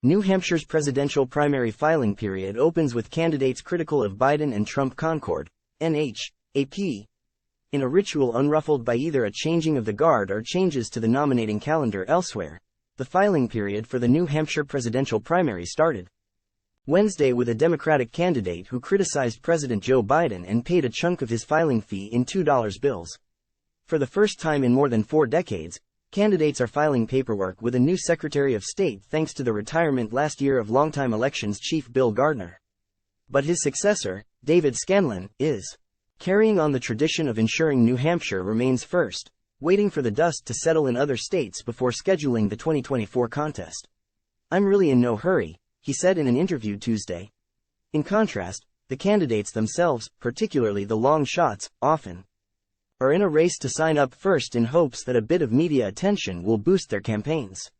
New Hampshire's presidential primary filing period opens with candidates critical of Biden and Trump CONCORD, NHAP, in a ritual unruffled by either a changing of the guard or changes to the nominating calendar elsewhere. The filing period for the New Hampshire presidential primary started Wednesday with a Democratic candidate who criticized President Joe Biden and paid a chunk of his filing fee in $2 bills. For the first time in more than 4 decades, candidates are filing paperwork with a new Secretary of State thanks to the retirement last year of longtime elections chief Bill Gardner. But his successor, David Scanlan, is carrying on the tradition of ensuring New Hampshire remains first, waiting for the dust to settle in other states before scheduling the 2024 contest. "I'm really in no hurry," he said in an interview Tuesday. In contrast, the candidates themselves, particularly the long shots, often are in a race to sign up first in hopes that a bit of media attention will boost their campaigns.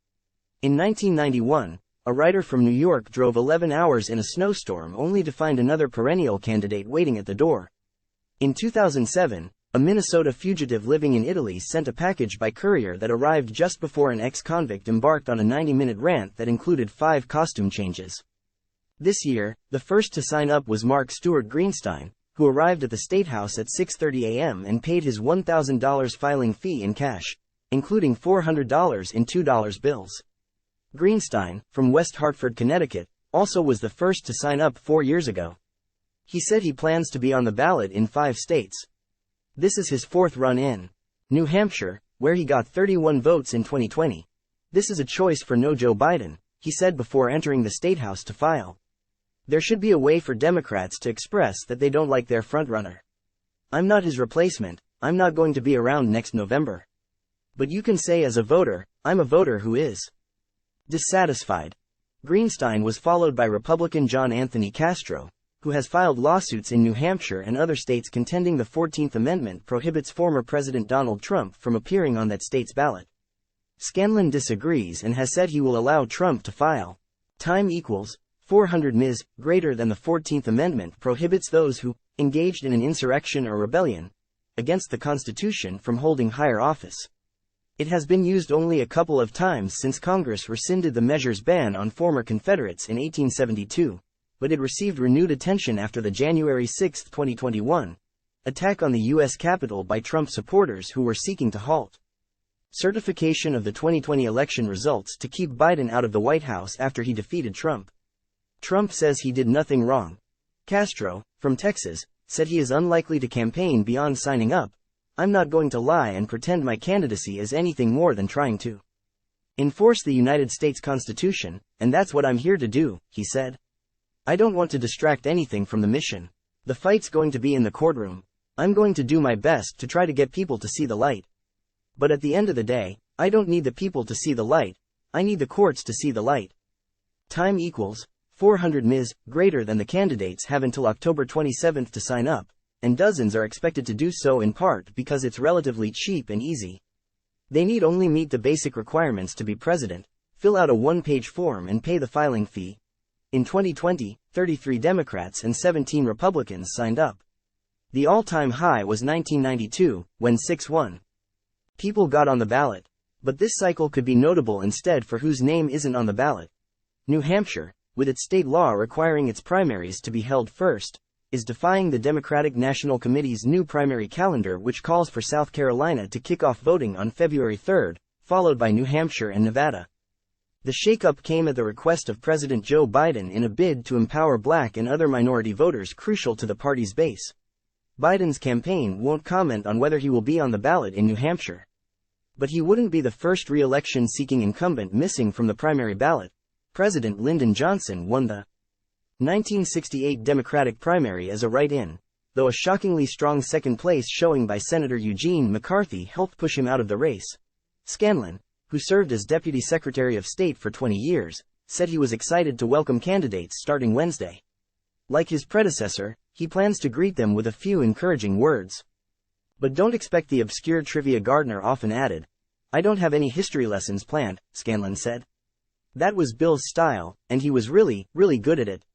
In 1991, a writer from New York drove 11 hours in a snowstorm only to find another perennial candidate waiting at the door. In 2007, a Minnesota fugitive living in Italy sent a package by courier that arrived just before an ex-convict embarked on a 90-minute rant that included 5 costume changes. This year, the first to sign up was Mark Stewart Greenstein, who arrived at the State House at 6:30 a.m. and paid his $1,000 filing fee in cash, including $400 in $2 bills. Greenstein, from West Hartford, Connecticut, also was the first to sign up 4 years ago. He said he plans to be on the ballot in 5 states. This is his 4th run in New Hampshire, where he got 31 votes in 2020. "This is a choice for no Joe Biden," he said before entering the State House to file. "There should be a way for Democrats to express that they don't like their frontrunner. I'm not his replacement, I'm not going to be around next November. But you can say as a voter, I'm a voter who is dissatisfied." Greenstein was followed by Republican John Anthony Castro, who has filed lawsuits in New Hampshire and other states contending the 14th Amendment prohibits former President Donald Trump from appearing on that state's ballot. Scanlan disagrees and has said he will allow Trump to file. Time equals 400 ms. greater than the 14th Amendment prohibits those who engaged in an insurrection or rebellion against the Constitution from holding higher office. It has been used only a couple of times since Congress rescinded the measure's ban on former Confederates in 1872, but it received renewed attention after the January 6, 2021, attack on the U.S. Capitol by Trump supporters who were seeking to halt certification of the 2020 election results to keep Biden out of the White House after he defeated Trump. Trump says he did nothing wrong. Castro, from Texas, said he is unlikely to campaign beyond signing up. "I'm not going to lie and pretend my candidacy is anything more than trying to enforce the United States Constitution, and that's what I'm here to do," he said. "I don't want to distract anything from the mission. The fight's going to be in the courtroom. I'm going to do my best to try to get people to see the light. But at the end of the day, I don't need the people to see the light, I need the courts to see the light." Time equals 400 ms. greater than the candidates have until October 27 to sign up, and dozens are expected to do so in part because it's relatively cheap and easy. They need only meet the basic requirements to be president, fill out a 1-page form and pay the filing fee. In 2020, 33 Democrats and 17 Republicans signed up. The all-time high was 1992, when 6-1 people got on the ballot. But this cycle could be notable instead for whose name isn't on the ballot. New Hampshire, with its state law requiring its primaries to be held first, is defying the Democratic National Committee's new primary calendar, which calls for South Carolina to kick off voting on February 3, followed by New Hampshire and Nevada. The shakeup came at the request of President Joe Biden in a bid to empower Black and other minority voters crucial to the party's base. Biden's campaign won't comment on whether he will be on the ballot in New Hampshire. But he wouldn't be the first re-election-seeking incumbent missing from the primary ballot. President Lyndon Johnson won the 1968 Democratic primary as a write-in, though a shockingly strong second-place showing by Senator Eugene McCarthy helped push him out of the race. Scanlan, who served as Deputy Secretary of State for 20 years, said he was excited to welcome candidates starting Wednesday. Like his predecessor, he plans to greet them with a few encouraging words. "But don't expect the obscure trivia," Gardner often added. "I don't have any history lessons planned," Scanlan said. "That was Bill's style, and he was really, really good at it."